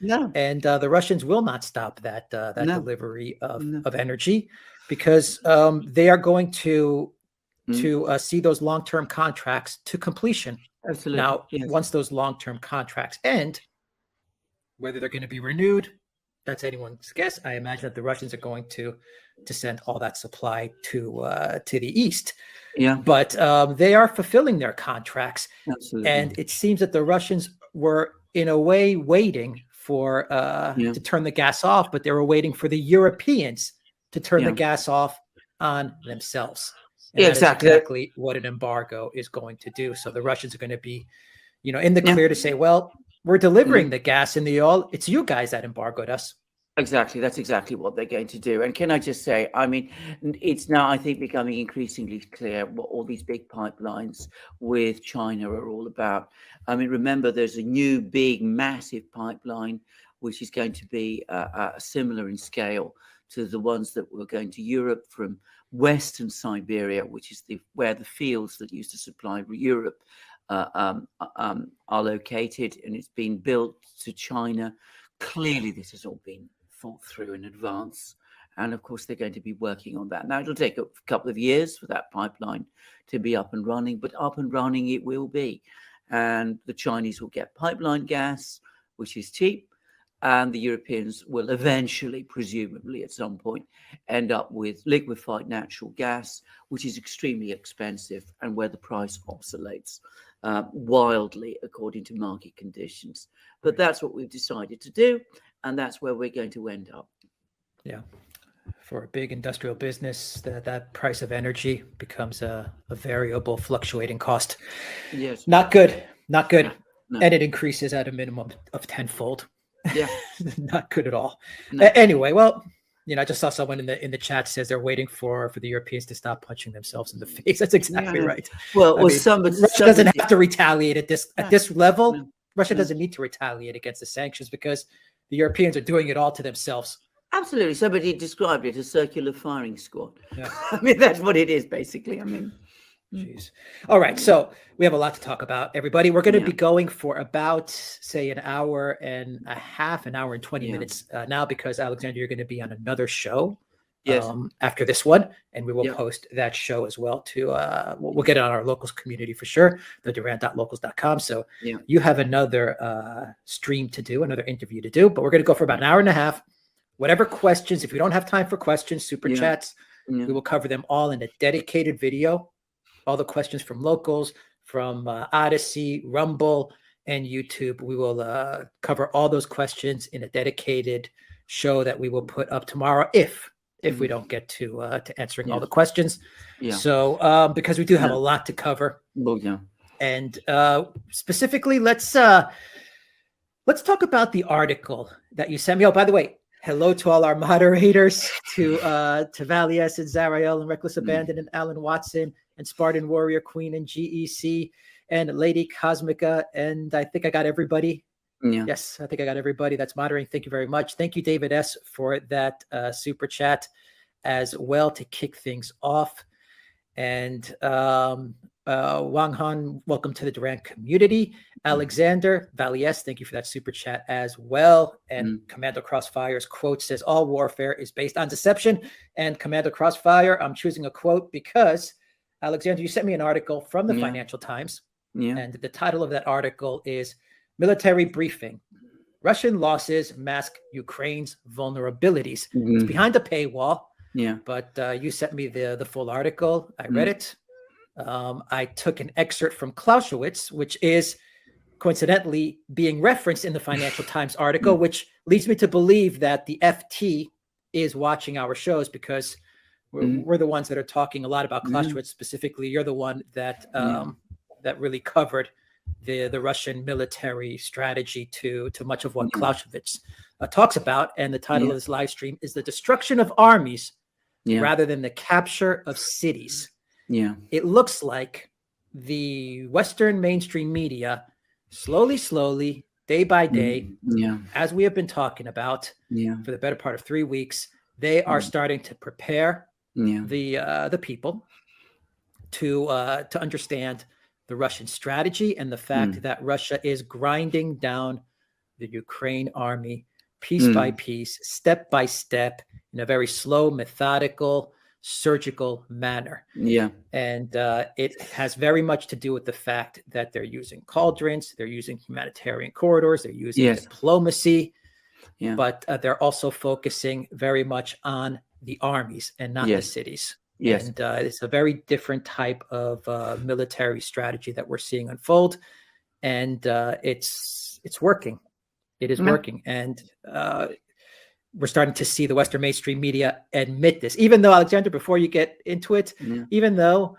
No, and the Russians will not stop that no, delivery no. of energy, because they are going to see those long-term contracts to completion. Absolutely. Now, Yes. once those long-term contracts end, whether they're going to be renewed, that's anyone's guess. I imagine that the Russians are going to send all that supply to the east. Yeah. But they are fulfilling their contracts, Absolutely. and it seems that the Russians were, in a way, waiting for to turn the gas off, but they were waiting for the Europeans to turn the gas off on themselves. And that is exactly what an embargo is going to do. So the Russians are going to be, in the clear to say, well, we're delivering the gas and the oil. It's you guys that embargoed us. Exactly. That's exactly what they're going to do. And can I just say, I mean, it's now, I think, becoming increasingly clear what all these big pipelines with China are all about. I mean, remember, there's a new big, massive pipeline, which is going to be similar in scale to the ones that were going to Europe from Western Siberia, which is where the fields that used to supply Europe are located, and it's been built to China. Clearly, this has all been thought through in advance. And of course, they're going to be working on that. Now, it'll take a couple of years for that pipeline to be up and running, but up and running it will be. And the Chinese will get pipeline gas, which is cheap. And the Europeans will eventually, presumably at some point, end up with liquefied natural gas, which is extremely expensive and where the price oscillates wildly according to market conditions. But that's what we've decided to do, and that's where we're going to end up. Yeah. For a big industrial business, that price of energy becomes a variable, fluctuating cost. Yes. Not good. Not good. No. And it increases at a minimum of tenfold. Yeah. Not good at all. No. Anyway, well, I just saw someone in the chat says they're waiting for the Europeans to stop punching themselves in the face. That's exactly right. Well, Russia doesn't have to retaliate at this level. No. Russia doesn't need to retaliate against the sanctions because the Europeans are doing it all to themselves. Absolutely. Somebody described it as circular firing squad. Yeah. I mean, that's what it is, basically. I mean, jeez. All right. So we have a lot to talk about, everybody. We're going to be going for about, say, an hour and a half, an hour and 20 minutes now, because, Alexander, you're going to be on another show after this one, and we will post that show as well to we'll get it on our locals community for sure, the duran.locals.com. So you have another stream to do, another interview to do, but we're going to go for about an hour and a half. Whatever questions, if we don't have time for questions, super chats, we will cover them all in a dedicated video. All the questions from locals, from Odyssey, Rumble, and YouTube. We will cover all those questions in a dedicated show that we will put up tomorrow if we don't get to answering all the questions. Yeah. So because we do have a lot to cover. And specifically, let's talk about the article that you sent me. Oh, by the way, hello to all our moderators, to Valias and Zariel and Reckless Abandon and Alan Watson and Spartan Warrior Queen and GEC and Lady Cosmica. And I think I got everybody. Yeah. Yes, I think I got everybody that's moderating. Thank you very much. Thank you, David S., for that super chat as well to kick things off. And Wang Han, welcome to the Duran community. Alexander Valies, thank you for that super chat as well. And Commander Crossfire's quote says, all warfare is based on deception. And Commander Crossfire, I'm choosing a quote because, Alexander, you sent me an article from the Financial Times. Yeah. And the title of that article is Military Briefing. Russian losses mask Ukraine's vulnerabilities. It's behind a paywall. Yeah. But you sent me the full article. I read it. I took an excerpt from Clausewitz, which is coincidentally being referenced in the Financial Times article, which leads me to believe that the FT is watching our shows because we're the ones that are talking a lot about Clausewitz. Specifically, you're the one that that really covered the Russian military strategy to much of what Clausewitz talks about. And the title of this live stream is The Destruction of Armies Rather than the Capture of Cities. Yeah, it looks like the Western mainstream media slowly, day by day, as we have been talking about for the better part of 3 weeks, they are starting to prepare the people to understand the Russian strategy and the fact that Russia is grinding down the Ukraine army piece by piece, step by step, in a very slow, methodical, surgical manner. Yeah. And it has very much to do with the fact that they're using cauldrons, they're using humanitarian corridors, they're using diplomacy, but they're also focusing very much on the armies and not the cities. Yes. And it's a very different type of military strategy that we're seeing unfold. And it's working. It is working. And we're starting to see the Western mainstream media admit this, even though, Alexander, before you get into it, even though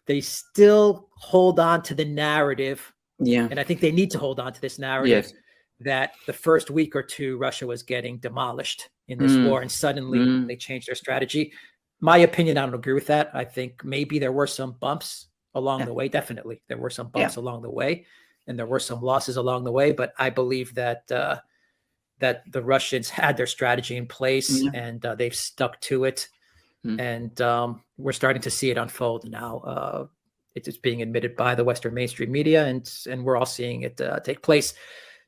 they still hold on to the narrative, and I think they need to hold on to this narrative, that the first week or two, Russia was getting demolished in this war, and suddenly they changed their strategy. My opinion, I don't agree with that. I think maybe there were some bumps along the way. Definitely, there were some bumps along the way, and there were some losses along the way. But I believe that that the Russians had their strategy in place, and they've stuck to it. And we're starting to see it unfold now. It's being admitted by the Western mainstream media, and we're all seeing it take place.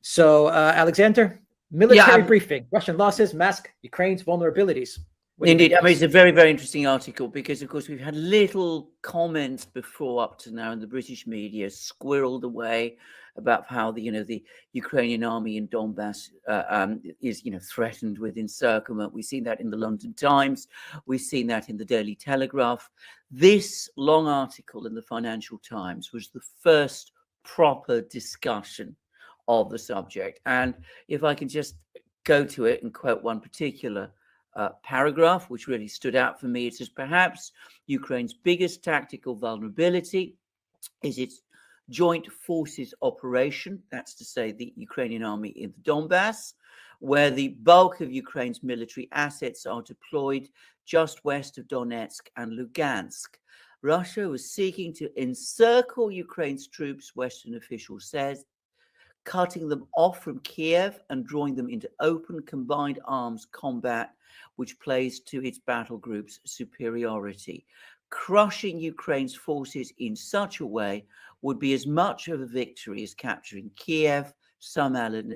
So, Alexander, military briefing: Russian losses mask Ukraine's vulnerabilities. Indeed. I mean, it's a very, very interesting article because, of course, we've had little comments before up to now in the British media squirreled away about how the Ukrainian army in Donbass is threatened with encirclement. We've seen that in the London Times. We've seen that in the Daily Telegraph. This long article in the Financial Times was the first proper discussion of the subject. And if I can just go to it and quote one particular paragraph, which really stood out for me, it says, perhaps Ukraine's biggest tactical vulnerability is its joint forces operation, that's to say the Ukrainian army in the Donbass, where the bulk of Ukraine's military assets are deployed just west of Donetsk and Lugansk. Russia was seeking to encircle Ukraine's troops, Western officials says, cutting them off from Kiev and drawing them into open combined arms combat, which plays to its battle group's superiority. Crushing Ukraine's forces in such a way would be as much of a victory as capturing Kiev, some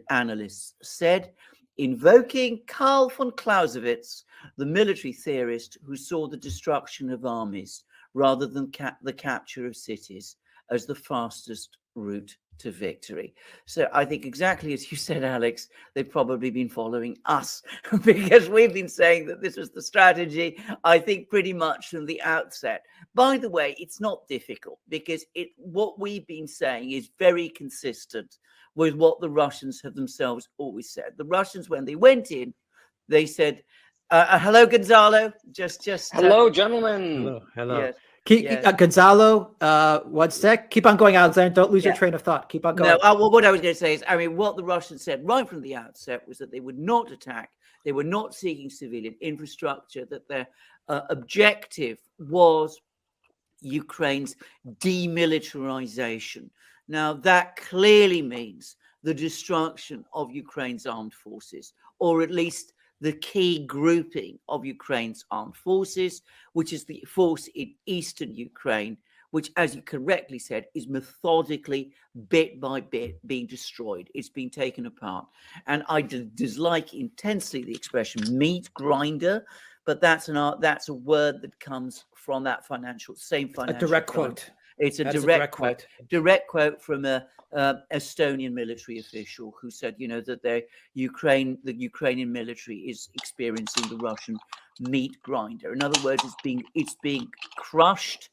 analysts said, invoking Karl von Clausewitz, the military theorist who saw the destruction of armies rather than the capture of cities as the fastest route to victory. So I think exactly as you said, Alex, they've probably been following us because we've been saying that this was the strategy, I think, pretty much from the outset. By the way, it's not difficult because what we've been saying is very consistent with what the Russians have themselves always said. The Russians, when they went in, they said, hello, Gonzalo. Just hello, gentlemen. Hello. Yes. Gonzalo, 1 sec. Keep on going, Alexander. Don't lose your train of thought. Keep on going. No, what I was going to say is, I mean, what the Russians said right from the outset was that they would not attack. They were not seeking civilian infrastructure, that their objective was Ukraine's demilitarization. Now, that clearly means the destruction of Ukraine's armed forces, or at least the key grouping of Ukraine's armed forces, which is the force in eastern Ukraine, which, as you correctly said, is methodically, bit by bit, being destroyed. It's being taken apart. And I dislike intensely the expression meat grinder, but that's a word that comes from that same financial. A direct quote. It's a direct quote. Direct quote from a Estonian military official who said, that the Ukrainian military is experiencing the Russian meat grinder. In other words, it's being crushed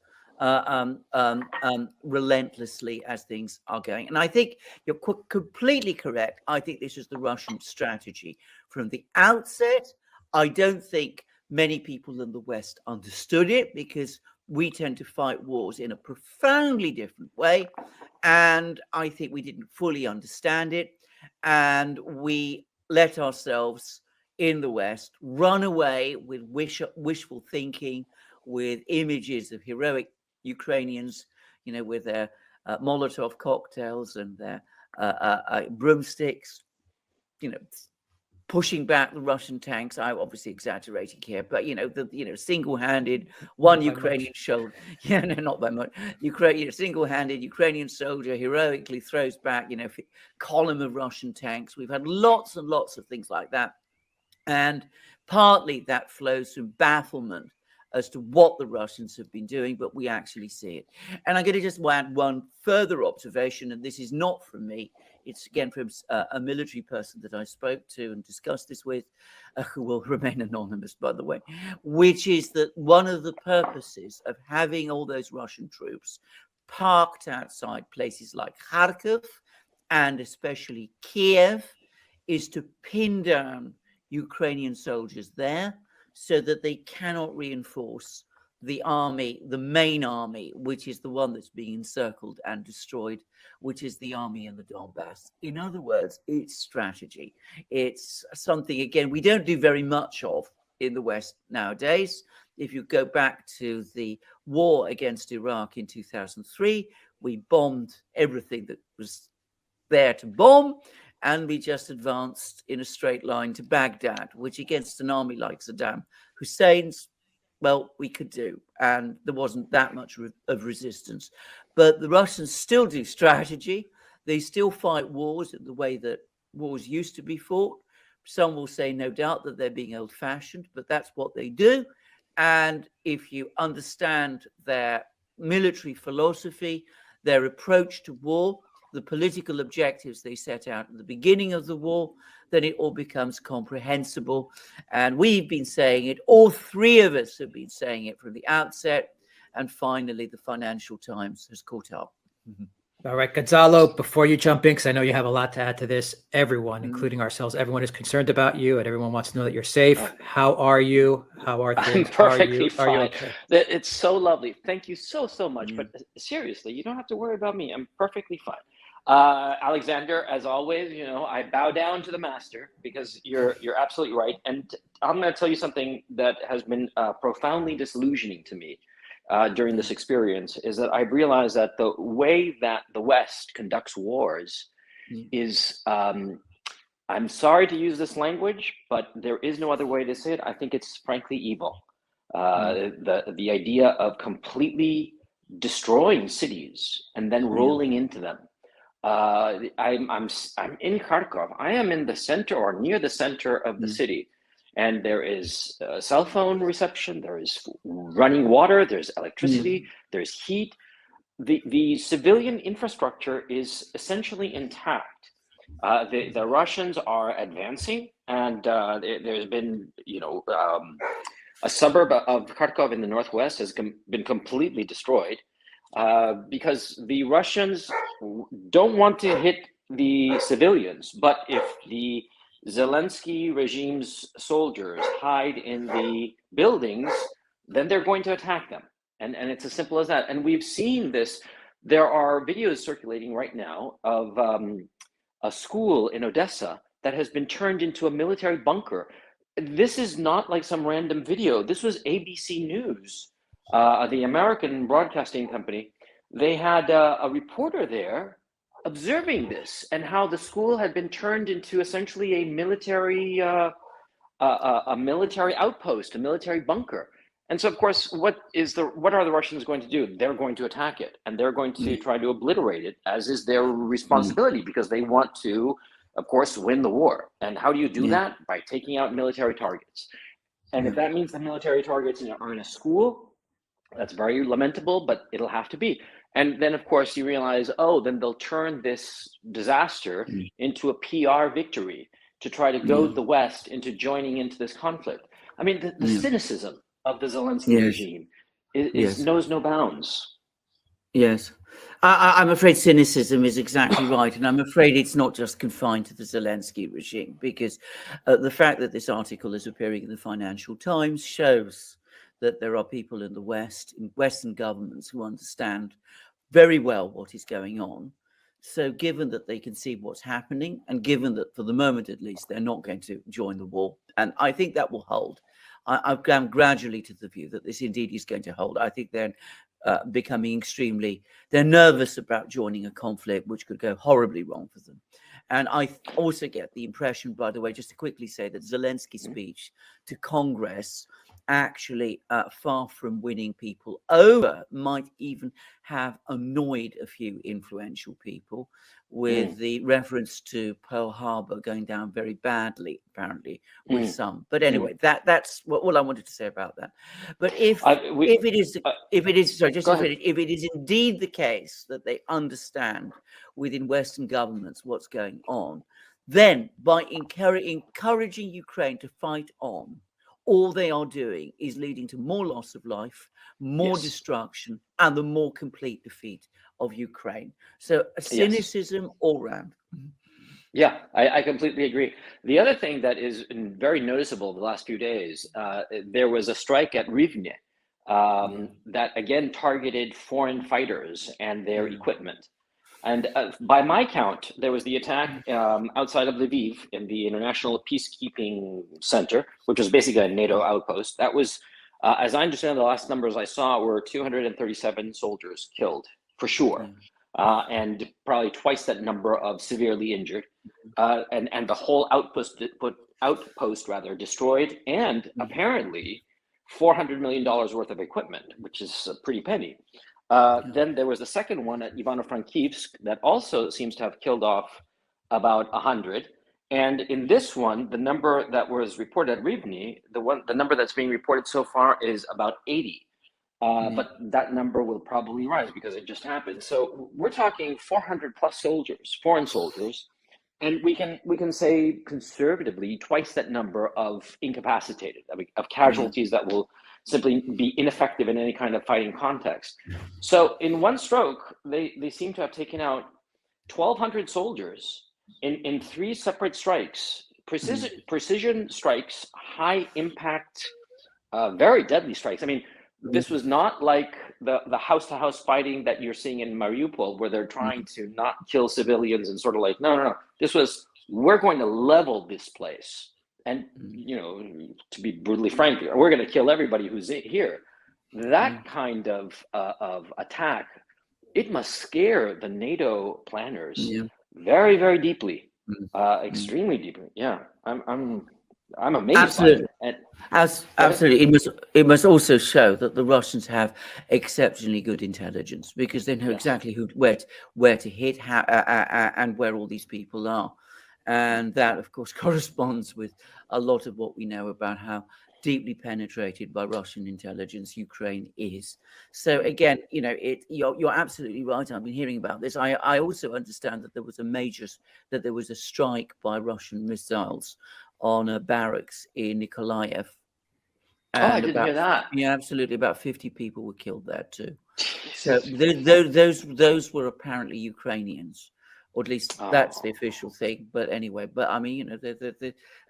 relentlessly as things are going. And I think you're completely correct. I think this is the Russian strategy from the outset. I don't think many people in the West understood it because we tend to fight wars in a profoundly different way. And I think we didn't fully understand it. And we let ourselves in the West run away with wishful thinking, with images of heroic Ukrainians, with their Molotov cocktails and their broomsticks, pushing back the Russian tanks. I'm obviously exaggerating here, but single-handed one Ukrainian soldier. Yeah, no, not by much. Single-handed Ukrainian soldier heroically throws back, column of Russian tanks. We've had lots and lots of things like that, and partly that flows from bafflement as to what the Russians have been doing, but we actually see it. And I'm going to just add one further observation, and this is not from me. It's again from a military person that I spoke to and discussed this with, who will remain anonymous, by the way, which is that one of the purposes of having all those Russian troops parked outside places like Kharkiv and especially Kiev is to pin down Ukrainian soldiers there so that they cannot reinforce the army, the main army, which is the one that's being encircled and destroyed, which is the army in the Donbass. In other words, it's strategy. It's something, again, we don't do very much of in the West nowadays. If you go back to the war against Iraq in 2003, we bombed everything that was there to bomb, and we just advanced in a straight line to Baghdad, which against an army like Saddam Hussein's, well, we could do, and there wasn't that much of resistance. But the Russians still do strategy. They still fight wars in the way that wars used to be fought. Some will say, no doubt, that they're being old-fashioned, but that's what they do. And if you understand their military philosophy, their approach to war, the political objectives they set out at the beginning of the war, then it all becomes comprehensible. And we've been saying it, all three of us have been saying it from the outset. And finally, the Financial Times has caught up. All right, Gonzalo, before you jump in, because I know you have a lot to add to this, everyone, including ourselves, everyone is concerned about you and everyone wants to know that you're safe. How are you? How are things? I'm perfectly fine. Are you okay? It's so lovely. Thank you so much. But seriously, you don't have to worry about me. I'm perfectly fine. Alexander, as always, I bow down to the master because you're absolutely right. And I'm going to tell you something that has been profoundly disillusioning to me during this experience is that I've realized that the way that the West conducts wars is, I'm sorry to use this language, but there is no other way to say it. I think it's frankly evil. The idea of completely destroying cities and then rolling into them. I'm in Kharkov. I am in the center or near the center of the city, and there is cell phone reception. There is running water. There's electricity. There's heat. The civilian infrastructure is essentially intact. The Russians are advancing, and there's been a suburb of Kharkov in the northwest has been completely destroyed. Because the Russians don't want to hit the civilians, but if the Zelensky regime's soldiers hide in the buildings, then they're going to attack them. And it's as simple as that. And we've seen this. There are videos circulating right now of a school in Odessa that has been turned into a military bunker. This is not like some random video. This was ABC News. The American broadcasting company, they had a reporter there observing this and how the school had been turned into essentially a military outpost, a military bunker. And so, of course, what are the Russians going to do? They're going to attack it, and they're going to try to obliterate it, as is their responsibility, because they want to, of course, win the war. And how do you do that? By taking out military targets. And if that means the military targets are in a school, that's very lamentable, but it'll have to be. And then, of course, you realize, then they'll turn this disaster into a PR victory to try to goad the West into joining into this conflict. I mean, the cynicism of the Zelensky regime knows no bounds. Yes. I'm afraid cynicism is exactly right. And I'm afraid it's not just confined to the Zelensky regime, because the fact that this article is appearing in the Financial Times shows that there are people in the West, in Western governments, who understand very well what is going on. So given that they can see what's happening, and given that for the moment, at least, they're not going to join the war, and I think that will hold. I've come gradually to the view that this indeed is going to hold. I think they're becoming they're nervous about joining a conflict which could go horribly wrong for them. And I also get the impression, by the way, just to quickly say, that Zelensky's speech to Congress actually, far from winning people over, might even have annoyed a few influential people, with the reference to Pearl Harbor going down very badly, apparently, with some. But anyway, that's all I wanted to say about that. But if it is indeed the case that they understand within Western governments what's going on, then by encouraging Ukraine to fight on, all they are doing is leading to more loss of life, more destruction, and the more complete defeat of Ukraine. So a cynicism all round. Yeah, I completely agree. The other thing that is very noticeable the last few days, there was a strike at Rivne that again targeted foreign fighters and their equipment. And by my count, there was the attack outside of Lviv in the International Peacekeeping Center, which was basically a NATO outpost. That was, as I understand, the last numbers I saw were 237 soldiers killed, for sure. And probably twice that number of severely injured. And the whole outpost destroyed, and apparently $400 million worth of equipment, which is a pretty penny. Then there was the second one at Ivano-Frankivsk that also seems to have killed off about 100. And in this one, the number that was reported at Rivne, the number that's being reported so far is about 80. But that number will probably rise because it just happened. So we're talking 400 plus soldiers, foreign soldiers, and we can say conservatively twice that number of incapacitated, of casualties that will simply be ineffective in any kind of fighting context. So in one stroke, they seem to have taken out 1,200 soldiers in 3 separate strikes, precision strikes, high impact, very deadly strikes. I mean, this was not like the house-to-house fighting that you're seeing in Mariupol, where they're trying to not kill civilians and sort of like, no. This was, we're going to level this place. And, to be brutally frank, we're going to kill everybody who's here. That kind of attack, it must scare the NATO planners very, very deeply, extremely deeply. Yeah, I'm amazed. Absolutely. Absolutely. It must also show that the Russians have exceptionally good intelligence, because they know exactly where to hit, how and where all these people are. And that, of course, corresponds with a lot of what we know about how deeply penetrated by Russian intelligence Ukraine is. So again, you're absolutely right. I've been hearing about this. I also understand that there was a strike by Russian missiles on a barracks in Nikolaev. And I didn't hear that. Yeah, absolutely. About 50 people were killed there too. So those were apparently Ukrainians, or at least that's the official thing. But anyway, I mean,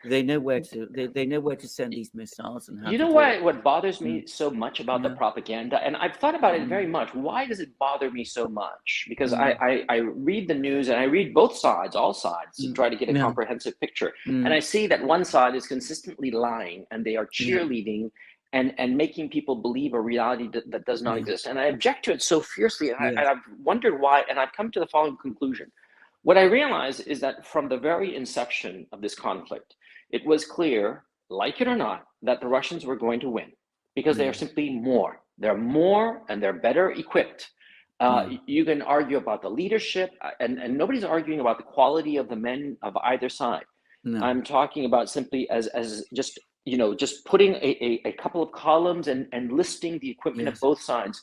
they know where to send these missiles and how. You know what bothers me so much about the propaganda, and I've thought about it very much. Why does it bother me so much? Because I read the news and I read both sides, all sides, to try to get a comprehensive picture. And I see that one side is consistently lying, and they are cheerleading and making people believe a reality that does not exist. And I object to it so fiercely, and I've wondered why, and I've come to the following conclusion. What I realize is that from the very inception of this conflict, it was clear, like it or not, that the Russians were going to win, because they are simply more. They're more and they're better equipped. You can argue about the leadership, and nobody's arguing about the quality of the men of either side. No. I'm talking about simply as just putting a couple of columns and listing the equipment of both sides.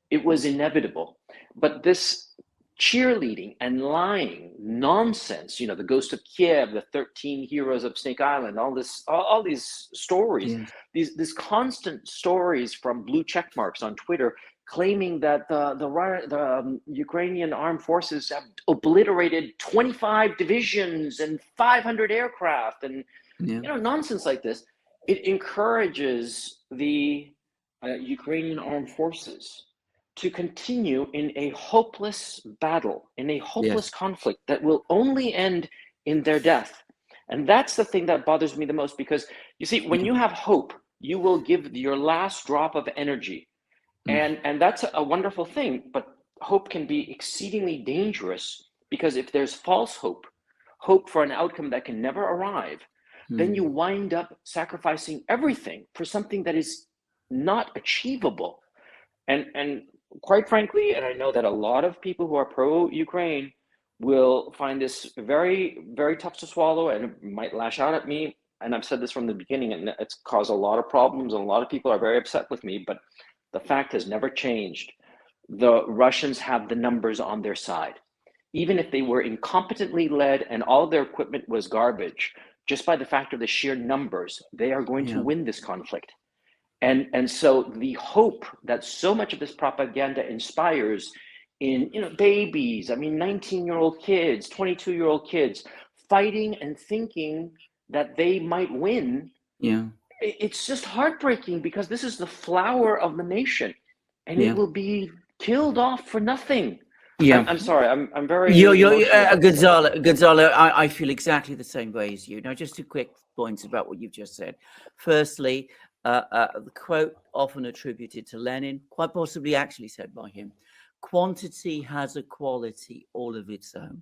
It was inevitable. But this cheerleading and lying nonsense, the Ghost of Kiev, the 13 Heroes of Snake Island, all these stories, these constant stories from blue check marks on Twitter claiming that the Ukrainian armed forces have obliterated 25 divisions and 500 aircraft and nonsense like this. It encourages the Ukrainian armed forces to continue in a hopeless battle, in a hopeless conflict that will only end in their death. And that's the thing that bothers me the most, because you see, when you have hope, you will give your last drop of energy. And that's a wonderful thing, but hope can be exceedingly dangerous, because if there's false hope, hope for an outcome that can never arrive, then you wind up sacrificing everything for something that is not achievable. And quite frankly, and I know that a lot of people who are pro-Ukraine will find this very, very tough to swallow and might lash out at me. And I've said this from the beginning, and it's caused a lot of problems, and a lot of people are very upset with me, but the fact has never changed. The Russians have the numbers on their side. Even if they were incompetently led and all their equipment was garbage, just by the fact of the sheer numbers, they are going to win this conflict. And so the hope that so much of this propaganda inspires in, babies, 19-year-old kids, 22-year-old kids, fighting and thinking that they might win. Yeah. It's just heartbreaking, because this is the flower of the nation, and it will be killed off for nothing. Yeah. I'm sorry. I'm very Gonzalo, I feel exactly the same way as you. Now, just 2 quick points about what you've just said. Firstly, the quote often attributed to Lenin, quite possibly actually said by him: "Quantity has a quality all of its own."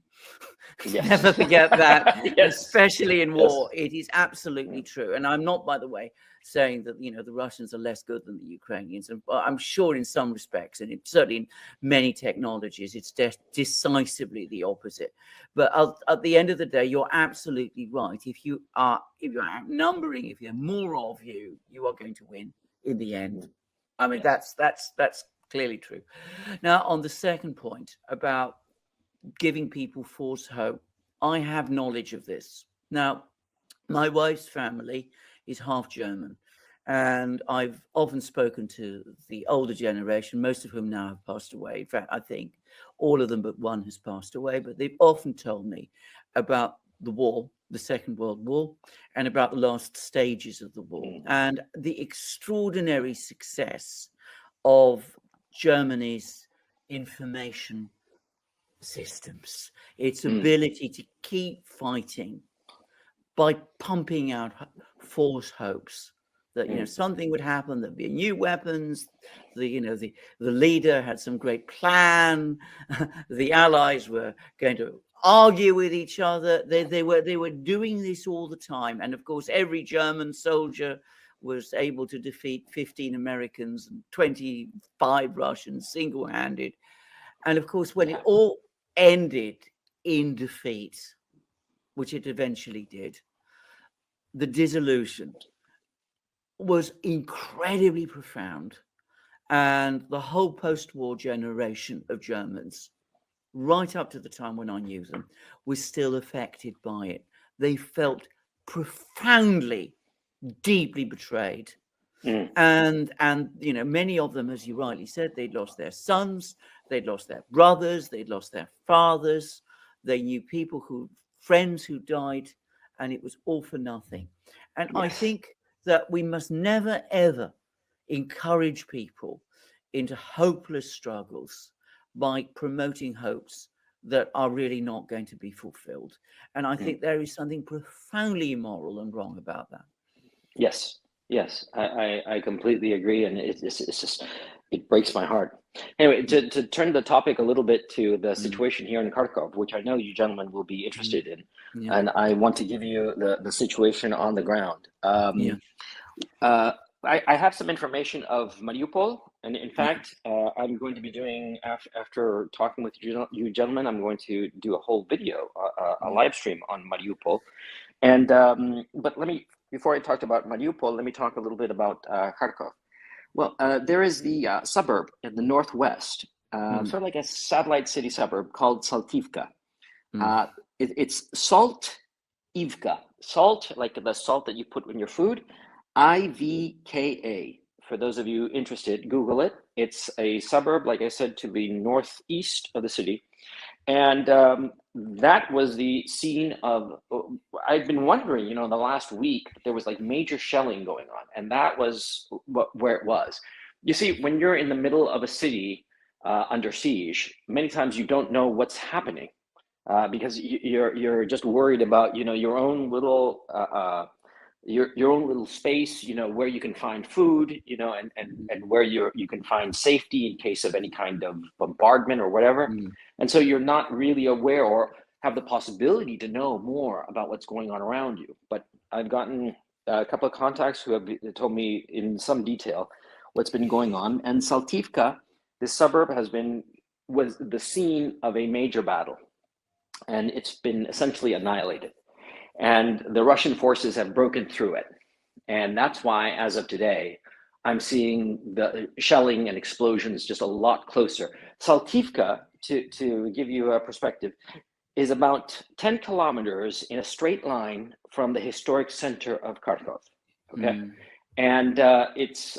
Yes. Never forget that, Yes. especially in war. It is absolutely true. And I'm not, by the way, saying that, the Russians are less good than the Ukrainians. And I'm sure in some respects, and certainly in many technologies, it's decisively the opposite. But at the end of the day, you're absolutely right. If you're outnumbering, if you're more of you, you are going to win in the end. That's clearly true. Now, on the second point about giving people false hope, I have knowledge of this. Now, my wife's family is half German, and I've often spoken to the older generation, most of whom now have passed away. In fact, I think all of them but one has passed away, but they've often told me about the war, the Second World War, and about the last stages of the war, and the extraordinary success of Germany's information systems, its ability to keep fighting by pumping out false hopes that something would happen, there'd be new weapons, the leader had some great plan, the allies were going to argue with each other. They were doing this all the time, and of course every German soldier was able to defeat 15 Americans and 25 Russians single-handed. And of course, when it all ended in defeat, which it eventually did, the disillusion was incredibly profound. And the whole post-war generation of Germans, right up to the time when I knew them, was still affected by it. They felt profoundly, deeply betrayed. And many of them, as you rightly said, they'd lost their sons, they'd lost their brothers, they'd lost their fathers, they knew friends who died, and it was all for nothing. And I think that we must never, ever encourage people into hopeless struggles by promoting hopes that are really not going to be fulfilled. And I think there is something profoundly immoral and wrong about that. Yes, I completely agree, and it's just, it breaks my heart. Anyway, to turn the topic a little bit to the situation here in Kharkov, which I know you gentlemen will be interested in, and I want to give you the situation on the ground. I have some information of Mariupol, and in fact, I'm going to be doing, after talking with you gentlemen, I'm going to do a whole video, a live stream on Mariupol. And but before I talk about Mariupol, let me talk a little bit about Kharkov. Well, there is the suburb in the northwest, sort of like a satellite city suburb called Saltivka. It's Salt-Ivka. Salt, like the salt that you put in your food, IVKA. For those of you interested, Google it. It's a suburb, like I said, to the northeast of the city. And that was the scene of, I've been wondering, the last week, there was like major shelling going on. And that was where it was. You see, when you're in the middle of a city under siege, many times you don't know what's happening because you're just worried about, your own little your own little space, where you can find food, and where you can find safety in case of any kind of bombardment or whatever. And so you're not really aware, or have the possibility to know more about what's going on around you. But I've gotten a couple of contacts who have told me in some detail what's been going on. And Saltivka, this suburb, was the scene of a major battle, and it's been essentially annihilated. And the Russian forces have broken through it. And that's why, as of today, I'm seeing the shelling and explosions just a lot closer. Saltivka, to give you a perspective, is about 10 kilometers in a straight line from the historic center of Kharkov. Okay, and it's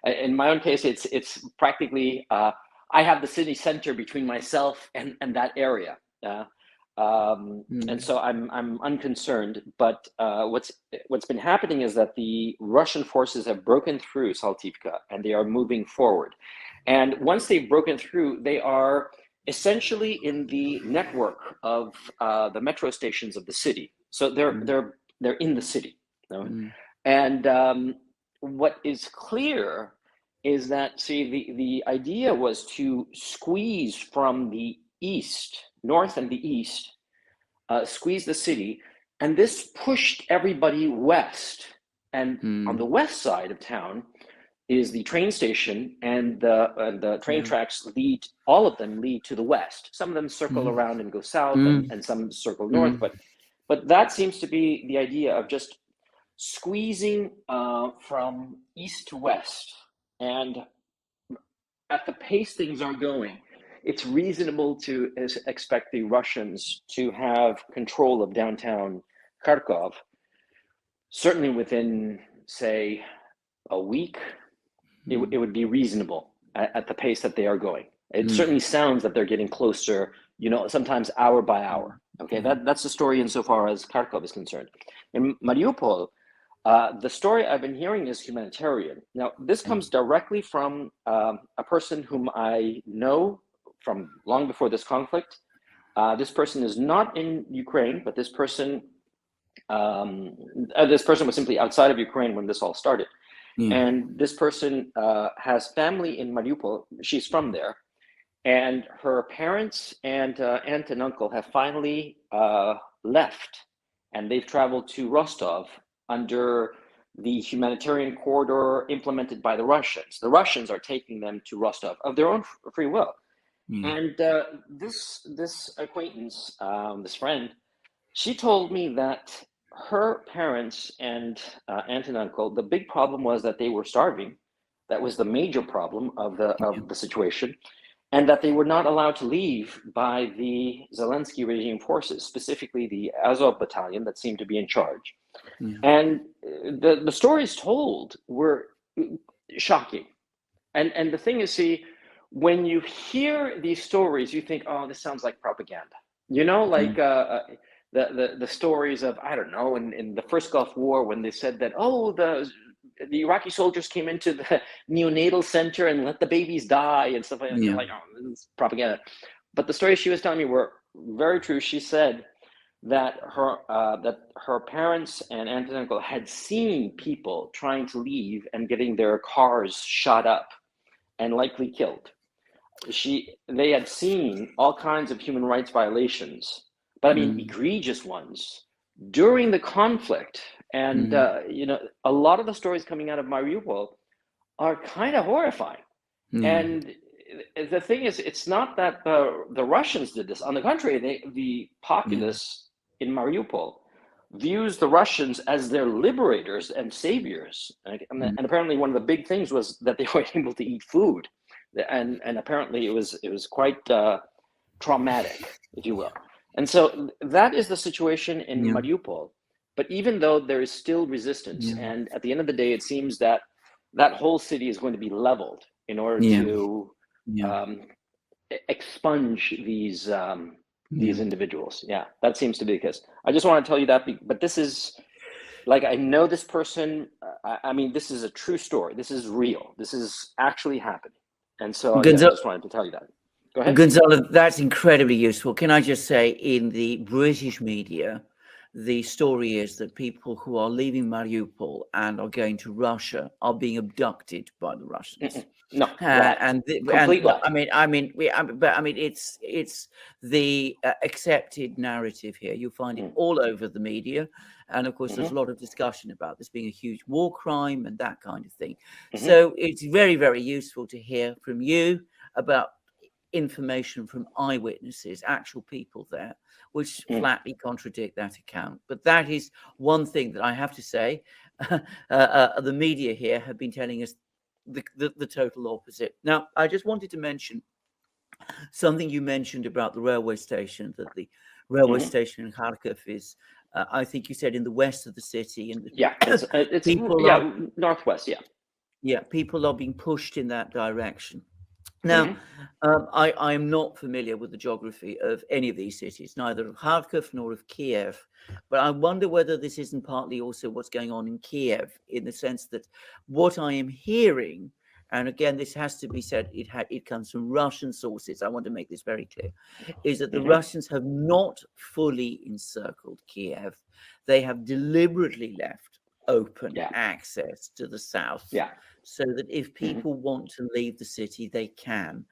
in my own case, it's practically I have the city center between myself and that area. And so I'm unconcerned, but what's been happening is that the Russian forces have broken through Saltivka and they are moving forward. And once they've broken through, they are essentially in the network of the metro stations of the city. So they're in the city. And what is clear is that, see, the idea was to squeeze from the east, north and the east, squeeze the city, and this pushed everybody west. And on the west side of town is the train station, and the train tracks lead, all of them lead to the west. Some of them circle around and go south, and some circle north, but that seems to be the idea of just squeezing from east to west. And at the pace things are going, it's reasonable to expect the Russians to have control of downtown Kharkov, certainly within, say, a week. It would be reasonable at the pace that they are going. It certainly sounds that they're getting closer, sometimes hour by hour. Okay, that's the story insofar as Kharkov is concerned. In Mariupol, the story I've been hearing is humanitarian. Now, this comes directly from a person whom I know from long before this conflict. This person is not in Ukraine, but this person was simply outside of Ukraine when this all started. And this person has family in Mariupol. She's from there. And her parents and aunt and uncle have finally left, and they've traveled to Rostov under the humanitarian corridor implemented by the Russians. The Russians are taking them to Rostov of their own free will. And this acquaintance, this friend, she told me that her parents and aunt and uncle, the big problem was that they were starving. That was the major problem of the situation, and that they were not allowed to leave by the Zelensky regime forces, specifically the Azov battalion that seemed to be in charge. And the stories told were shocking. And the thing is, see, when you hear these stories, you think, oh, this sounds like propaganda. Like the stories of, I don't know, in the first Gulf War, when they said that, oh, the Iraqi soldiers came into the neonatal center and let the babies die and stuff like that. Like, oh, this is propaganda. But the stories she was telling me were very true. She said that her parents and aunt and uncle had seen people trying to leave and getting their cars shot up and likely killed. They had seen all kinds of human rights violations, but I mean egregious ones during the conflict. And a lot of the stories coming out of Mariupol are kind of horrifying. And the thing is, it's not that the Russians did this. On the contrary, the populace in Mariupol views the Russians as their liberators and saviors. And apparently one of the big things was that they were able to eat food. And apparently it was quite traumatic, if you will. And so that is the situation in Mariupol. But even though there is still resistance, and at the end of the day, it seems that that whole city is going to be leveled in order to expunge these individuals. Yeah, that seems to be the case. I just want to tell you that, but this is, like, I know this person. I mean, this is a true story. This is real. This is actually happening. And so I just wanted to tell you that. Go ahead. Gonzalo, that's incredibly useful. Can I just say, in the British media, the story is that people who are leaving Mariupol and are going to Russia are being abducted by the Russians. No, lie. Complete lie. It's the accepted narrative here. You'll find it all over the media, and of course, there's a lot of discussion about this being a huge war crime and that kind of thing. So it's very, very useful to hear from you about information from eyewitnesses, actual people there, which flatly contradict that account. But that is one thing that I have to say. The media here have been telling us the total opposite. Now, I just wanted to mention something you mentioned about the railway station, that the railway station in Kharkiv is, I think you said, in the west of the city. And it's northwest, Yeah, people are being pushed in that direction. Now, I am not familiar with the geography of any of these cities, neither of Kharkiv nor of Kiev, but I wonder whether this isn't partly also what's going on in Kiev, in the sense that what I am hearing, and again, this has to be said, it comes from Russian sources, I want to make this very clear, is that the Russians have not fully encircled Kiev. They have deliberately left open access to the south, so that if people want to leave the city, they can.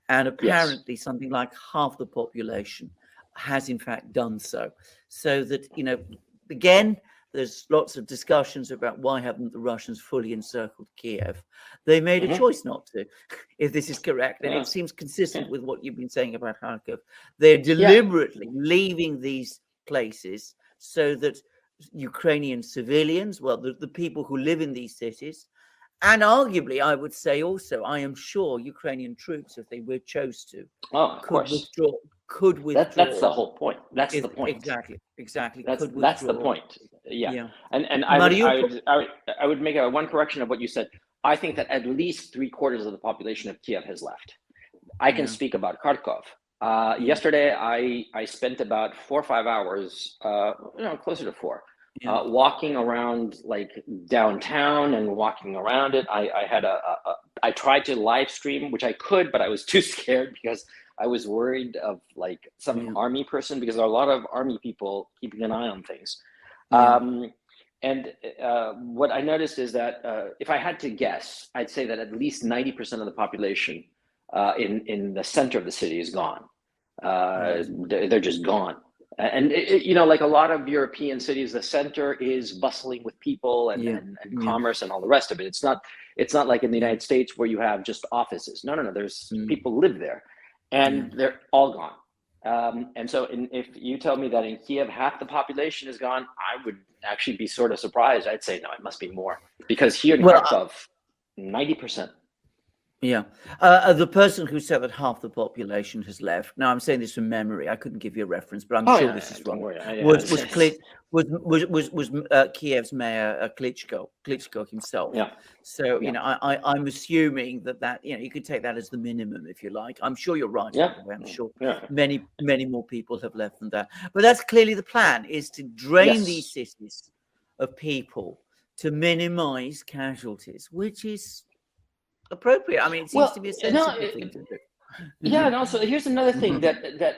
And apparently something like half the population has in fact done so. So that, again, there's lots of discussions about why haven't the Russians fully encircled Kiev. They made a choice not to, if this is correct. And it seems consistent with what you've been saying about Kharkiv. They're deliberately leaving these places so that Ukrainian civilians, well, the people who live in these cities, and arguably, I would say also, I am sure Ukrainian troops, if they were chose to, could withdraw. That's the whole point. That's the point. Exactly. That's the point. Yeah. And I would make one correction of what you said. I think that at least 3/4 of the population of Kiev has left. I can speak about Kharkov. Yesterday, I spent about 4 or 5 hours, closer to 4. Walking around like downtown and walking around it. I tried to live stream, which I could, but I was too scared because I was worried of like some army person, because there are a lot of army people keeping an eye on things. What I noticed is that if I had to guess, I'd say that at least 90% of the population in the center of the city is gone. They're just gone. And like a lot of European cities, the center is bustling with people and commerce and all the rest of it. It's not like in the United States where you have just offices. No. There's people live there, and they're all gone. And so if you tell me that in Kiev half the population is gone, I would actually be sort of surprised. I'd say no, it must be more, because here in Kharkov, 90%. The person who said that half the population has left. Now, I'm saying this from memory. I couldn't give you a reference, but I'm sure this is wrong. Was Kiev's mayor Klitschko himself? So I'm assuming that you could take that as the minimum, if you like. I'm sure you're right. I'm sure many more people have left than that. But that's clearly the plan: is to drain these cities of people to minimize casualties, which is appropriate. I mean, it seems to be a sensible thing to do. And also here's another thing that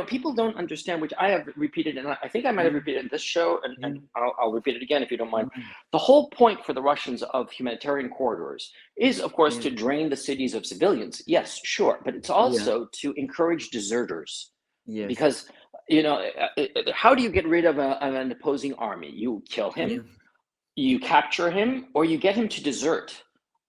people don't understand, which I have repeated, and I think I might have repeated in this show, and I'll repeat it again if you don't mind. The whole point for the Russians of humanitarian corridors is, of course, to drain the cities of civilians. Yes, sure, but it's also to encourage deserters. Because how do you get rid of an opposing army? You kill him, you capture him, or you get him to desert.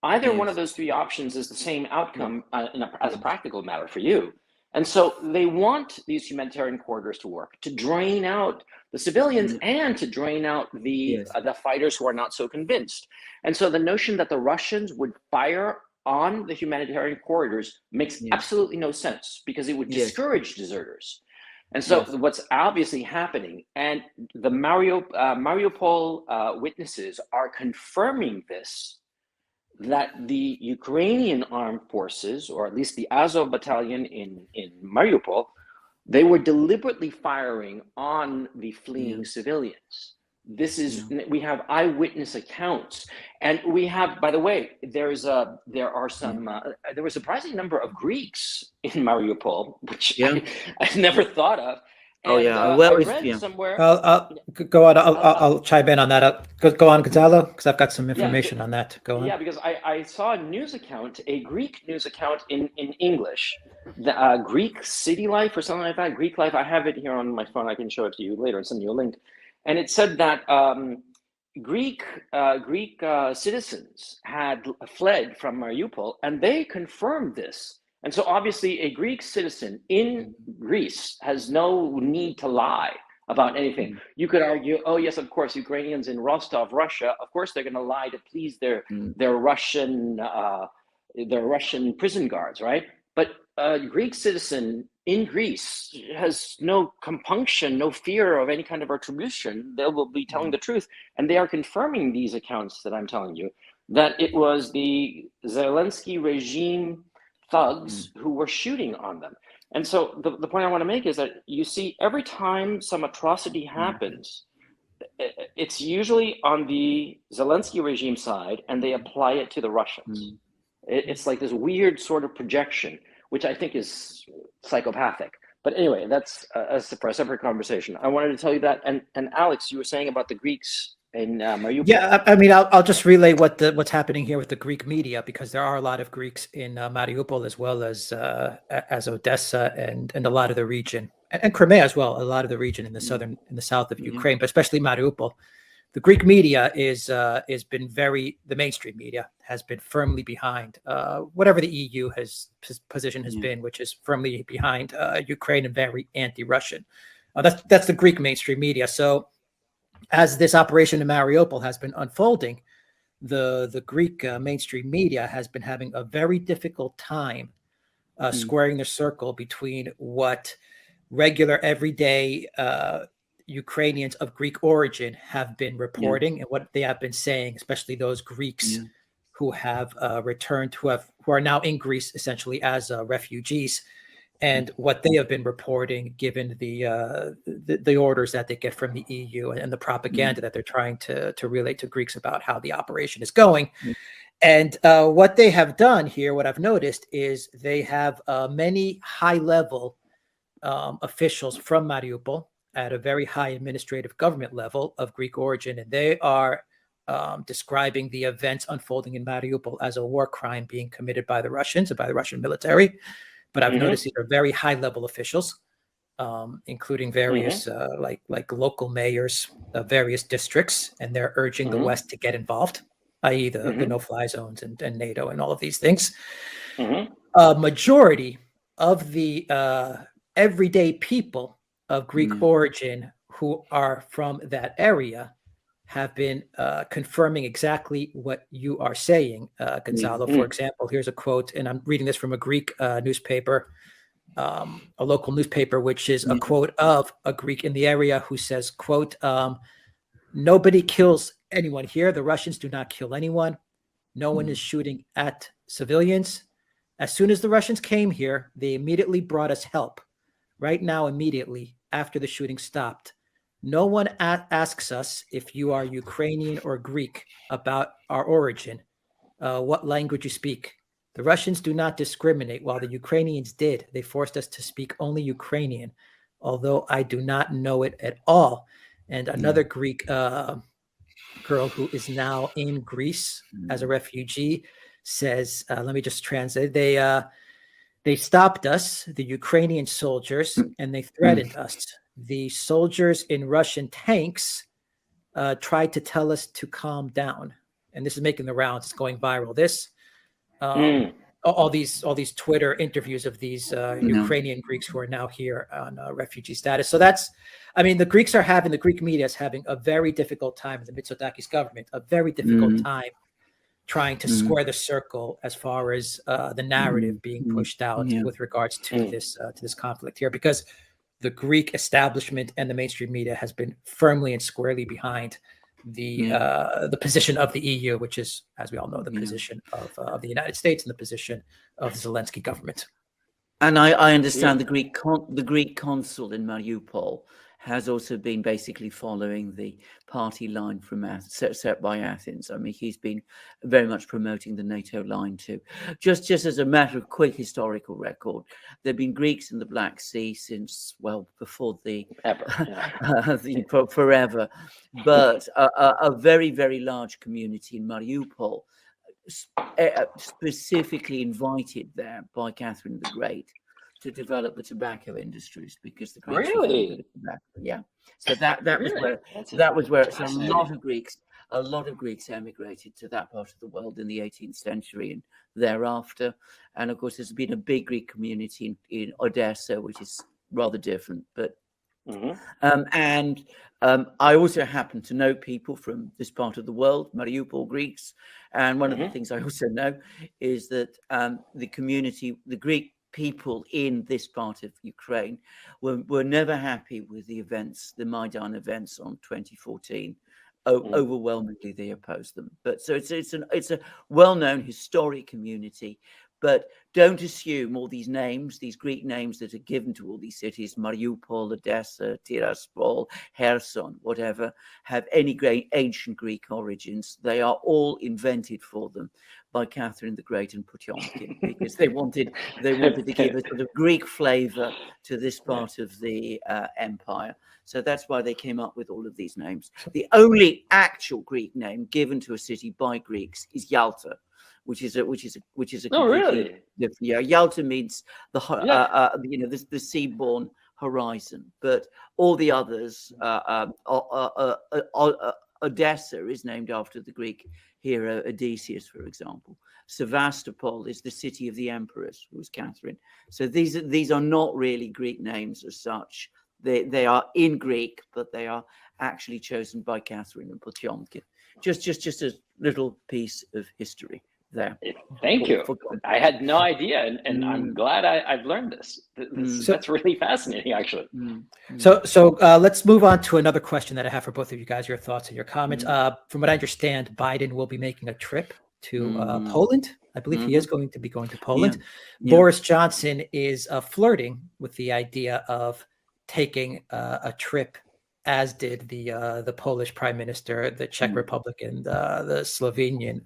Either one of those three options is the same outcome as a practical matter for you. And so they want these humanitarian corridors to work, to drain out the civilians and to drain out the fighters who are not so convinced. And so the notion that the Russians would fire on the humanitarian corridors makes absolutely no sense, because it would discourage deserters. And so what's obviously happening, and the Mariupol witnesses are confirming this, that the Ukrainian armed forces, or at least the Azov battalion in Mariupol, they were deliberately firing on the fleeing civilians. This is, we have eyewitness accounts, and we have, by the way, there was a surprising number of Greeks in Mariupol, which I never thought of. Oh And yeah. I Well, read somewhere. Go on. I'll chime in on that. Go on, Gonzalo, because I've got some Yeah, information on that. Go on. yeah, because I saw a news account, a Greek news account in English, the Greek City Life or something like that. Greek Life. I have it here on my phone. I can show it to you later and send you a link. And it said that Greek citizens had fled from Mariupol, and they confirmed this. And so, obviously, a Greek citizen in Greece has no need to lie about anything. You could argue, oh yes, of course, Ukrainians in Rostov, Russia, of course they're going to lie to please their Russian prison guards, right? But a Greek citizen in Greece has no compunction, no fear of any kind of retribution. They will be telling the truth, and they are confirming these accounts that I'm telling you, that it was the Zelensky regime thugs who were shooting on them. And so the point I want to make is that you see, every time some atrocity happens, it's usually on the Zelensky regime side, and they apply it to the Russians. It's like this weird sort of projection, which I think is psychopathic. But anyway, that's a separate conversation. I wanted to tell you that. And Alex, you were saying about the Greeks in Mariupol. Yeah, I mean, I'll just relay what's happening here with the Greek media, because there are a lot of Greeks in Mariupol, as well as Odessa and a lot of the region, and Crimea as well. A lot of the region in the south of Ukraine, but especially Mariupol. The Greek media the mainstream media has been firmly behind whatever the EU position has been, which is firmly behind Ukraine and very anti-Russian. That's the Greek mainstream media. So, as this operation in Mariupol has been unfolding, the Greek mainstream media has been having a very difficult time squaring the circle between what regular, everyday Ukrainians of Greek origin have been reporting and what they have been saying, especially those Greeks who have returned, who are now in Greece essentially as refugees, and what they have been reporting, given the orders that they get from the EU and the propaganda that they're trying to relay to Greeks about how the operation is going. And what they have done here, what I've noticed, is they have many high-level officials from Mariupol at a very high administrative government level of Greek origin, and they are describing the events unfolding in Mariupol as a war crime being committed by the Russians and by the Russian military. But I've noticed these are very high-level officials, including various like local mayors of various districts, and they're urging the West to get involved, i.e. the no-fly zones and NATO and all of these things. A majority of the everyday people of Greek origin who are from that area have been confirming exactly what you are saying, Gonzalo. For example, here's a quote, and I'm reading this from a Greek newspaper, a local newspaper, which is a quote of a Greek in the area who says, quote, "Nobody kills anyone here. The Russians do not kill anyone. No one is shooting at civilians. As soon as the Russians came here, they immediately brought us help. Right now, immediately after the shooting stopped. No one asks us if you are Ukrainian or Greek about our origin, what language you speak. The Russians do not discriminate, while the Ukrainians did. They forced us to speak only Ukrainian, although I do not know it at all." And another Greek girl who is now in Greece as a refugee says, let me just translate, they stopped us, the Ukrainian soldiers, and they threatened us. The soldiers in Russian tanks tried to tell us to calm down. And this is making the rounds. It's going viral. This, all these Twitter interviews of these Ukrainian Greeks who are now here on refugee status. So that's, I mean, the Greek media is having a very difficult time in the Mitsotakis government, a very difficult time trying to square the circle as far as the narrative being pushed out with regards to this conflict here, because the Greek establishment and the mainstream media has been firmly and squarely behind the position of the EU, which is, as we all know, the position of the United States and the position of the Zelensky government. And I understand the Greek consul in Mariupol has also been basically following the party line from set by Athens. I mean, he's been very much promoting the NATO line too. Just as a matter of quick historical record, there have been Greeks in the Black Sea since, well, before forever. But a very, very large community in Mariupol, specifically invited there by Catherine the Great to develop the tobacco industries, because the Greeks were very good at tobacco. Yeah, so that was where so a lot of Greeks emigrated to that part of the world in the 18th century and thereafter. And of course, there's been a big Greek community in Odessa, which is rather different, but. I also happen to know people from this part of the world, Mariupol Greeks, and one of the things I also know is that the community, the Greek people in this part of Ukraine, were never happy with the events, the Maidan events on 2014. Overwhelmingly, they opposed them. But so it's a well-known historic community. But don't assume all these names, these Greek names that are given to all these cities, Mariupol, Odessa, Tiraspol, Kherson, whatever, have any great ancient Greek origins. They are all invented for them by Catherine the Great and Potemkin, because they wanted to give a sort of Greek flavor to this part of the empire. So that's why they came up with all of these names. The only actual Greek name given to a city by Greeks is Yalta, which is a really? Yeah, Yalta means the seaborne horizon, but all the others, Odessa is named after the Greek hero Odysseus, for example. Sevastopol is the city of the empress, who was Catherine. So these are not really Greek names as such. They are in Greek, but they are actually chosen by Catherine and Potemkin. Just a little piece of history there. Thank you. I had no idea, and I'm glad I've learned this. That's really fascinating, actually. So let's move on to another question that I have for both of you guys, your thoughts and your comments. From what I understand, Biden will be making a trip to Poland. I believe he is going to be going to Poland. Yeah. Boris Johnson is flirting with the idea of taking a trip, as did the Polish Prime Minister, the Czech Republic, and the Slovenian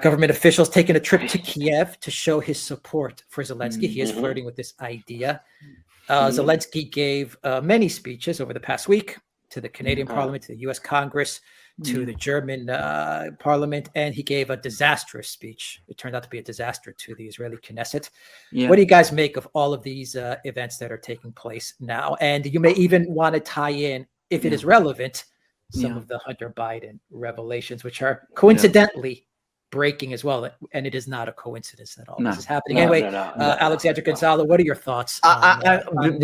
government officials taking a trip to Kiev to show his support for Zelensky. He is flirting with this idea. Zelensky gave many speeches over the past week to the Canadian Parliament, to the U.S. Congress, to the German Parliament, and he gave a disastrous speech. It turned out to be a disaster to the Israeli Knesset. Yeah. What do you guys make of all of these events that are taking place now? And you may even want to tie in, if it is relevant, some of the Hunter Biden revelations, which are coincidentally breaking as well, and it is not a coincidence at all. This is happening anyway. Alexander Gonzalo, what are your thoughts on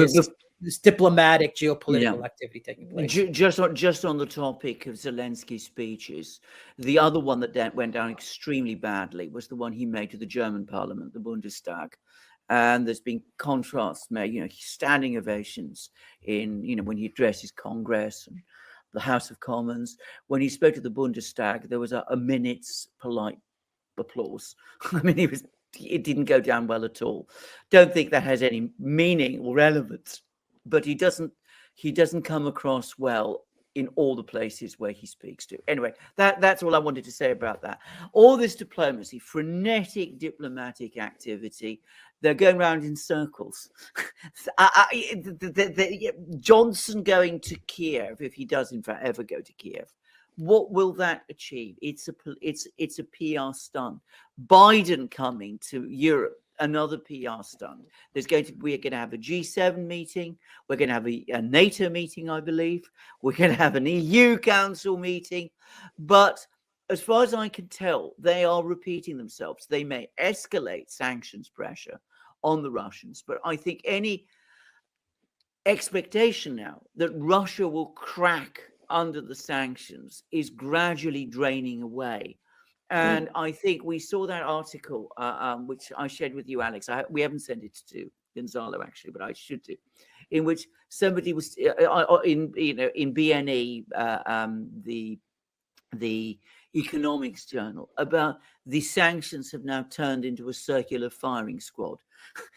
this diplomatic geopolitical activity taking place? Just on the topic of Zelensky's speeches, the other one that went down extremely badly was the one he made to the German Parliament, the Bundestag. And there's been contrasts made, standing ovations in, when he addresses Congress and the House of Commons. When he spoke to the Bundestag, there was a minute's polite applause. I mean, it didn't go down well at all. Don't think that has any meaning or relevance, but he doesn't come across well in all the places where he speaks to. Anyway, that's all I wanted to say about that. All this diplomacy, frenetic diplomatic activity, they're going around in circles. Johnson going to Kiev, if he does in fact ever go to Kiev, what will that achieve? It's a PR stunt. Biden coming to Europe, another PR stunt. We're going to have a G7 meeting. We're going to have a NATO meeting, I believe. We're going to have an EU Council meeting. But as far as I can tell, they are repeating themselves. They may escalate sanctions pressure on the Russians, but I think any expectation now that Russia will crack under the sanctions is gradually draining away. And I think we saw that article, which I shared with you, Alex. We haven't sent it to Gonzalo, actually, but I should do, in which somebody was in BNE, the economics journal, about the sanctions have now turned into a circular firing squad.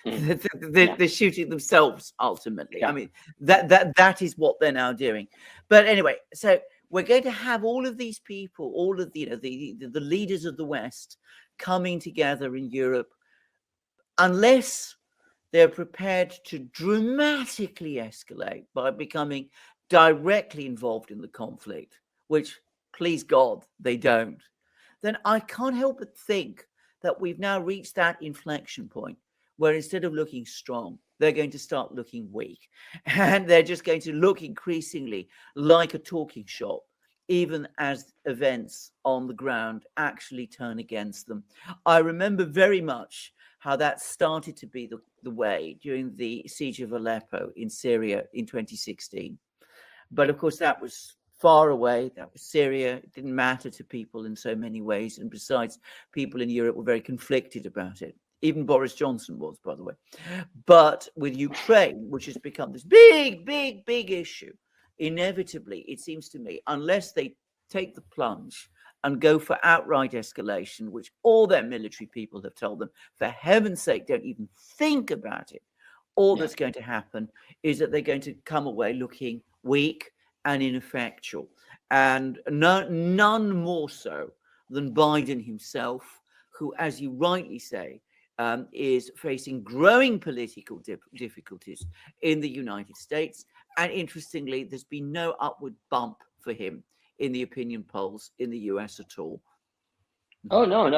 They're shooting themselves ultimately. Yeah. I mean, that is what they're now doing. But anyway, so we're going to have all of these people, all of the leaders of the West coming together in Europe, unless they're prepared to dramatically escalate by becoming directly involved in the conflict, which, please God, they don't. Then I can't help but think that we've now reached that inflection point where instead of looking strong, they're going to start looking weak. And they're just going to look increasingly like a talking shop, even as events on the ground actually turn against them. I remember very much how that started to be the way during the siege of Aleppo in Syria in 2016. But of course, that was far away. That was Syria. It didn't matter to people in so many ways. And besides, people in Europe were very conflicted about it. Even Boris Johnson was, by the way. But with Ukraine, which has become this big issue, inevitably, it seems to me, unless they take the plunge and go for outright escalation, which all their military people have told them, for heaven's sake, don't even think about it. All that's going to happen is that they're going to come away looking weak and ineffectual. And none more so than Biden himself, who, as you rightly say, is facing growing political difficulties in the United States. And interestingly, there's been no upward bump for him in the opinion polls in the US at all. Oh, no.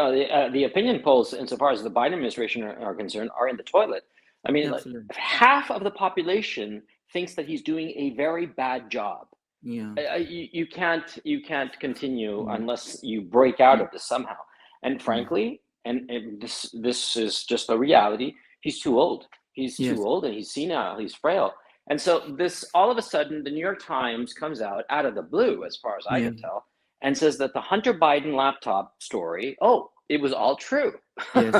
The opinion polls, insofar as the Biden administration are concerned, are in the toilet. I mean, like, half of the population thinks that he's doing a very bad job. Yeah, you can't continue unless you break out of this somehow. And frankly, and this is just the reality. He's too old. He's too old, and he's senile. He's frail. And so this, all of a sudden, the New York Times comes out of the blue, as far as I can tell, and says that the Hunter Biden laptop story, it was all true. And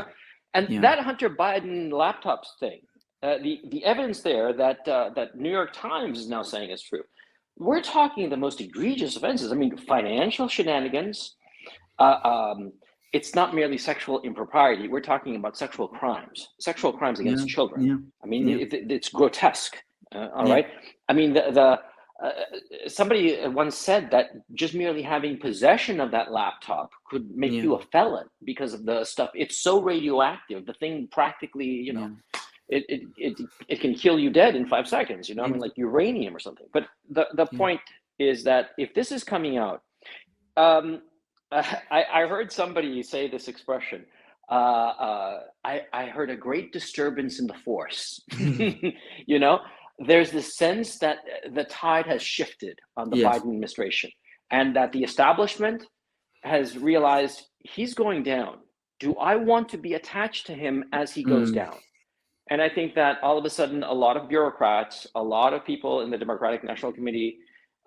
that Hunter Biden laptops thing, the evidence there that New York Times is now saying is true. We're talking the most egregious offenses. I mean, financial shenanigans. It's not merely sexual impropriety. We're talking about sexual crimes against children. I mean, it's grotesque. All right. I mean, somebody once said that just merely having possession of that laptop could make you a felon because of the stuff. It's so radioactive. The thing practically, it can kill you dead in 5 seconds. I mean, like uranium or something. But the point is that if this is coming out, I heard somebody say this expression. I heard a great disturbance in the force. There's this sense that the tide has shifted on the Biden administration, and that the establishment has realized he's going down. Do I want to be attached to him as he goes down? And I think that all of a sudden, a lot of bureaucrats, a lot of people in the Democratic National Committee,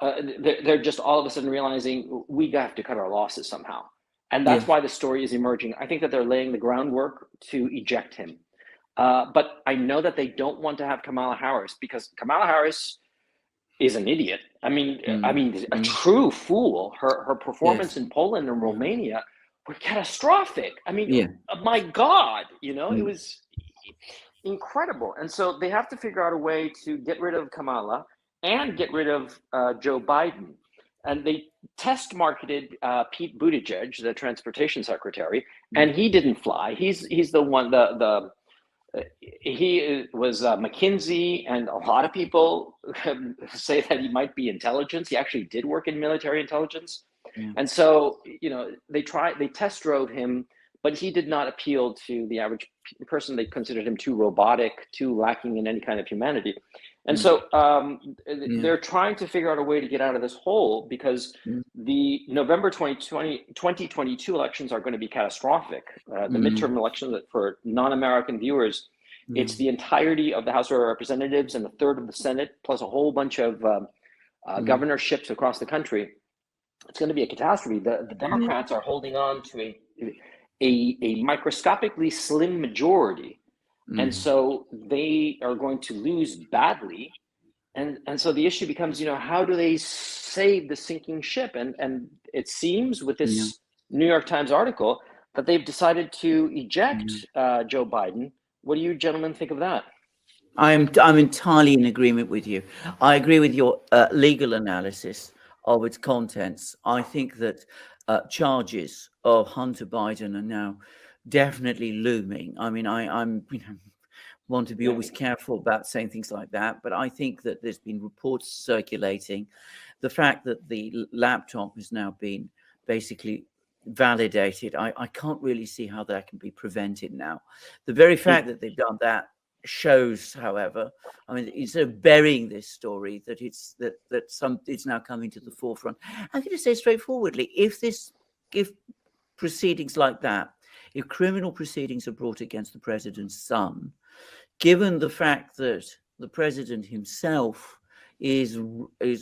they're just all of a sudden realizing we have to cut our losses somehow. And that's why the story is emerging. I think that they're laying the groundwork to eject him. But I know that they don't want to have Kamala Harris, because Kamala Harris is an idiot. I mean, a true fool. Her performance in Poland and Romania were catastrophic. I mean, my God, it was incredible. And so they have to figure out a way to get rid of Kamala and get rid of Joe Biden. And they test marketed Pete Buttigieg, the transportation secretary, and he didn't fly. He's the one, he was McKinsey, and a lot of people say that he might be intelligence. He actually did work in military intelligence. And so, they test drove him, but he did not appeal to the average person. They considered him too robotic, too lacking in any kind of humanity. And so they're trying to figure out a way to get out of this hole, because the November 2022 elections are going to be catastrophic. The midterm elections, for non-American viewers, it's the entirety of the House of Representatives and a third of the Senate, plus a whole bunch of governorships across the country. It's going to be a catastrophe. The Democrats are holding on to a microscopically slim majority. And so they are going to lose badly. And so the issue becomes, how do they save the sinking ship? And it seems with this New York Times article that they've decided to eject Joe Biden What do you gentlemen think of that? I'm entirely in agreement with you. I agree with your legal analysis of its contents. I think that charges of Hunter Biden are now definitely looming. I mean, I'm want to be always careful about saying things like that, but I think that there's been reports circulating. The fact that the laptop has now been basically validated, I can't really see how that can be prevented now. The very fact that they've done that shows, however, I mean, instead of burying this story, that it's now coming to the forefront. I'm going to say straightforwardly, if proceedings like that, if criminal proceedings are brought against the president's son, given the fact that the president himself is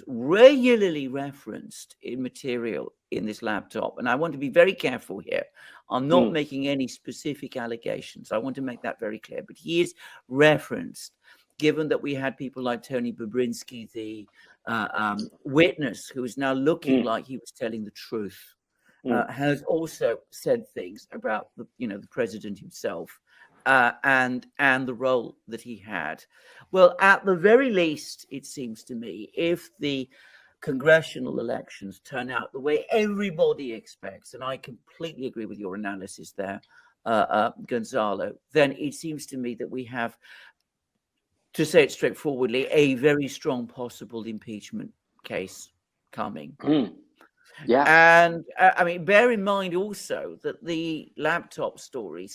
regularly referenced in material in this laptop, and I want to be very careful here. I'm not making any specific allegations. I want to make that very clear. But he is referenced, given that we had people like Tony Bobrinsky, the witness, who is now looking like he was telling the truth, has also said things about the president himself. And the role that he had. Well, at the very least, it seems to me, if the congressional elections turn out the way everybody expects, and I completely agree with your analysis there, Gonzalo, then it seems to me that we have, to say it straightforwardly, a very strong possible impeachment case coming. Yeah. And I mean, bear in mind also that the laptop story